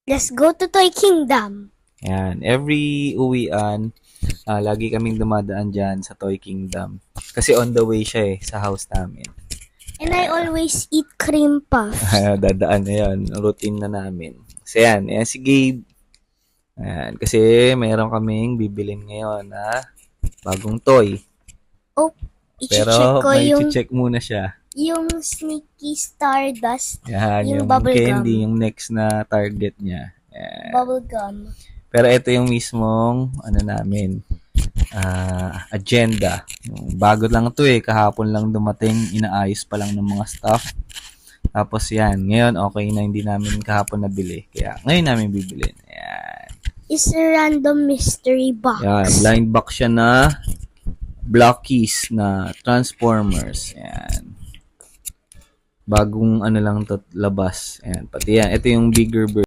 Let's go to Toy Kingdom. Yan. Every uwian, lagi kaming dumadaan dyan sa Toy Kingdom. Kasi on the way siya sa house namin. And I always eat cream puffs. Dadaan na yan. Routine na namin. So yan si Gabe. Ayan, kasi mayroon kaming bibilin ngayon na bagong toy. Oh, Pero i-check ko may yung check muna siya. Sneaky Stardust. Yan, yung bubble candy, gum. yung next na target niya. Yan. Bubble gum. Pero ito yung mismong, namin, agenda. Yung bago lang to kahapon lang dumating, inaayos pa lang ng mga staff. Tapos yan, ngayon okay na, hindi namin kahapon nabili. Kaya ngayon namin bibilin. Yan. Is a random mystery box. Yan, blind box siya na Blockies na Transformers. Yan. Bagong lang to labas. Yan, pati yan. Ito yung bigger version.